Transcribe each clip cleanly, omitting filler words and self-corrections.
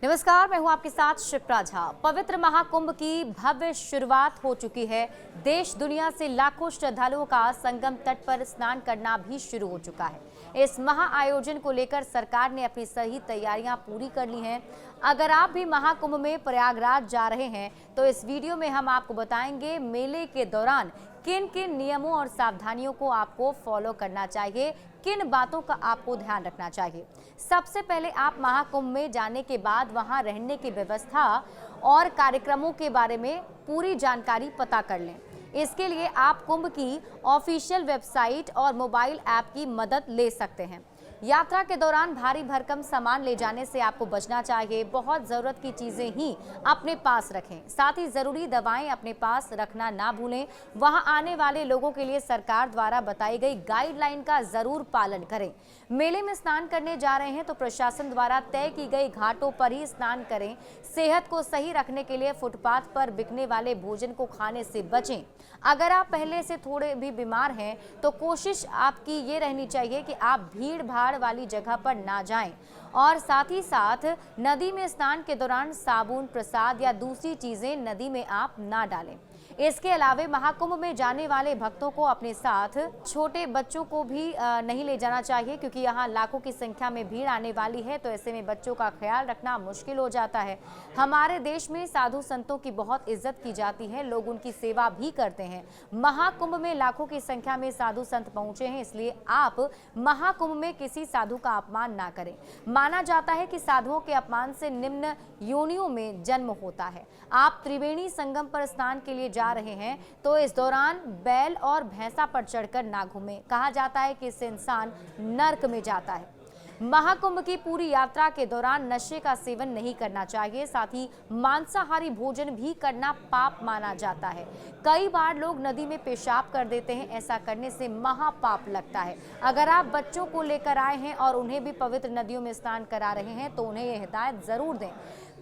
नमस्कार, मैं हूं आपके साथ शिप्रा झा। पवित्र महाकुंभ की भव्य शुरुआत हो चुकी है। देश दुनिया से लाखों श्रद्धालुओं का संगम तट पर स्नान करना भी शुरू हो चुका है। इस महा आयोजन को लेकर सरकार ने अपनी सही तैयारियां पूरी कर ली हैं। अगर आप भी महाकुंभ में प्रयागराज जा रहे हैं तो इस वीडियो में हम आपको बताएंगे मेले के दौरान किन किन नियमों और सावधानियों को आपको फॉलो करना चाहिए, किन बातों का आपको ध्यान रखना चाहिए। सबसे पहले आप महाकुंभ में जाने के बाद वहां रहने की व्यवस्था और कार्यक्रमों के बारे में पूरी जानकारी पता कर लें। इसके लिए आप कुंभ की ऑफिशियल वेबसाइट और मोबाइल ऐप की मदद ले सकते हैं। यात्रा के दौरान भारी भरकम सामान ले जाने से आपको बचना चाहिए। बहुत जरूरत की चीजें ही अपने पास रखें। साथ ही जरूरी दवाएं अपने पास रखना ना भूलें। वहां आने वाले लोगों के लिए सरकार द्वारा बताई गई गाइडलाइन का जरूर पालन करें। मेले में स्नान करने जा रहे हैं तो प्रशासन द्वारा तय की गई घाटों पर ही स्नान करें। सेहत को सही रखने के लिए फुटपाथ पर बिकने वाले भोजन को खाने से बचें। अगर आप पहले से थोड़े भी बीमार हैं तो कोशिश आपकी ये रहनी चाहिए कि आप भीड़ भाड़ वाली जगह पर ना जाएं और साथ ही साथ नदी में स्नान के दौरान साबुन, प्रसाद या दूसरी चीजें नदी में आप ना डालें। इसके अलावा महाकुंभ में जाने वाले भक्तों को अपने साथ छोटे बच्चों को भी नहीं ले जाना चाहिए, क्योंकि यहाँ लाखों की संख्या में भीड़ आने वाली है, तो ऐसे में बच्चों का ख्याल रखना मुश्किल हो जाता है। हमारे देश में साधु संतों की बहुत इज्जत की जाती है, लोग उनकी सेवा भी करते हैं। महाकुंभ में लाखों की संख्या में साधु संत पहुंचे हैं, इसलिए आप महाकुंभ में किसी साधु का अपमान ना करें। माना जाता है कि साधुओं के अपमान से निम्न योनियों में जन्म होता है। आप त्रिवेणी संगम पर स्नान के लिए जा रहे हैं तो इस दौरान बैल और भैंसा पर चढ़कर ना घूमें। कहा जाता है कि इससे इंसान नर्क में जाता है। महाकुंभ की पूरी यात्रा के दौरान नशे का सेवन नहीं करना चाहिए। साथ ही मांसाहारी भोजन भी करना पाप माना जाता है। कई बार लोग नदी में पेशाब कर देते हैं, ऐसा करने से महापाप लगता है। अगर आप बच्चों को लेकर आए हैं और उन्हें भी पवित्र नदियों में स्नान करा रहे हैं तो उन्हें यह हिदायत जरूर दें।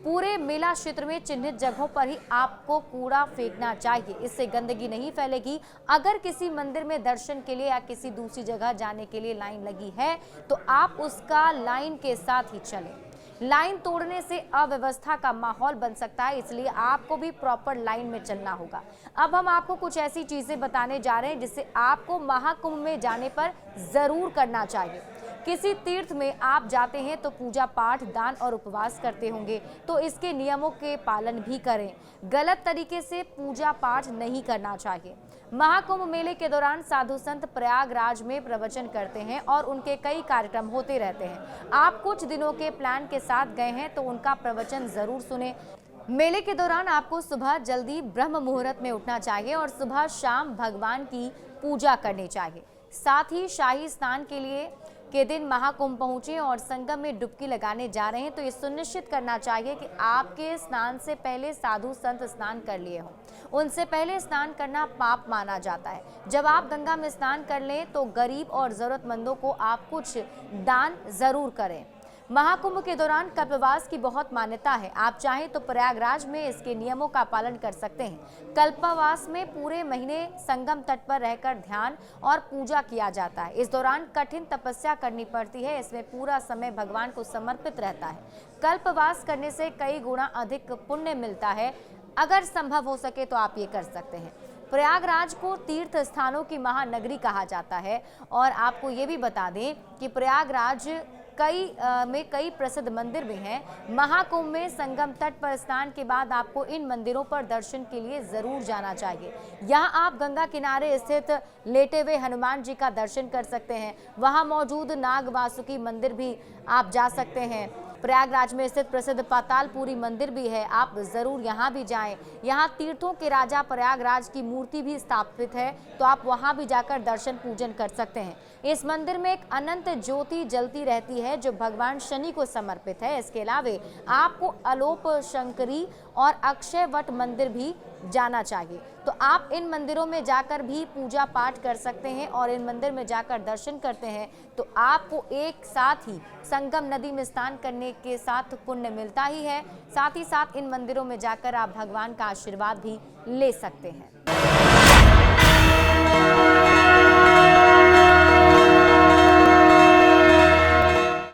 पूरे मेला क्षेत्र में चिन्हित जगहों पर ही आपको कूड़ा फेंकना चाहिए, इससे गंदगी नहीं फैलेगी। अगर किसी मंदिर में दर्शन के लिए या किसी दूसरी जगह जाने के लिए लाइन लगी है तो आप उसका लाइन के साथ ही चलें। लाइन तोड़ने से अव्यवस्था का माहौल बन सकता है, इसलिए आपको भी प्रॉपर लाइन में चलना होगा। अब हम आपको कुछ ऐसी चीजें बताने जा रहे हैं जिससे आपको महाकुंभ में जाने पर जरूर करना चाहिए। किसी तीर्थ में आप जाते हैं तो पूजा पाठ, दान और उपवास करते होंगे, तो इसके नियमों के पालन भी करें। गलत तरीके से पूजा पाठ नहीं करना चाहिए। महाकुंभ मेले के दौरान साधु संत प्रयागराज में प्रवचन करते हैं और उनके कई कार्यक्रम होते रहते हैं। आप कुछ दिनों के प्लान के साथ गए हैं तो उनका प्रवचन जरूर सुने। मेले के दौरान आपको सुबह जल्दी ब्रह्म मुहूर्त में उठना चाहिए और सुबह शाम भगवान की पूजा करनी चाहिए। साथ ही शाही स्नान के दिन महाकुंभ पहुंचे और संगम में डुबकी लगाने जा रहे हैं तो ये सुनिश्चित करना चाहिए कि आपके स्नान से पहले साधु संत स्नान कर लिए हों। उनसे पहले स्नान करना पाप माना जाता है। जब आप गंगा में स्नान कर लें तो गरीब और जरूरतमंदों को आप कुछ दान जरूर करें। महाकुंभ के दौरान कल्पवास की बहुत मान्यता है। आप चाहें तो प्रयागराज में इसके नियमों का पालन कर सकते हैं। कल्पवास में पूरे महीने संगम तट पर रहकर ध्यान और पूजा किया जाता है। इस दौरान कठिन तपस्या करनी पड़ती है। इसमें पूरा समय भगवान को समर्पित रहता है। कल्पवास करने से कई गुना अधिक पुण्य मिलता है। अगर संभव हो सके तो आप ये कर सकते हैं। प्रयागराज को तीर्थ स्थानों की महानगरी कहा जाता है और आपको ये भी बता दें कि प्रयागराज में कई प्रसिद्ध मंदिर भी हैं। महाकुंभ में संगम तट पर स्नान के बाद आपको इन मंदिरों पर दर्शन के लिए जरूर जाना चाहिए। यहाँ आप गंगा किनारे स्थित लेटे हुए हनुमान जी का दर्शन कर सकते हैं। वहाँ मौजूद नाग वासुकी मंदिर भी आप जा सकते हैं। प्रयागराज में स्थित प्रसिद्ध पातालपुरी मंदिर भी है, आप जरूर यहाँ भी जाएं। यहाँ तीर्थों के राजा प्रयागराज की मूर्ति भी स्थापित है, तो आप वहाँ भी जाकर दर्शन पूजन कर सकते हैं। इस मंदिर में एक अनंत ज्योति जलती रहती है जो भगवान शनि को समर्पित है। इसके अलावा आपको अलोप शंकरी और अक्षय वट मंदिर भी जाना चाहिए। तो आप इन मंदिरों में जाकर भी पूजा पाठ कर सकते हैं और इन मंदिर में जाकर दर्शन करते हैं तो आपको एक साथ ही संगम नदी में स्नान करने के साथ पुण्य मिलता ही है। साथ ही साथ इन मंदिरों में जाकर आप भगवान का आशीर्वाद भी ले सकते हैं।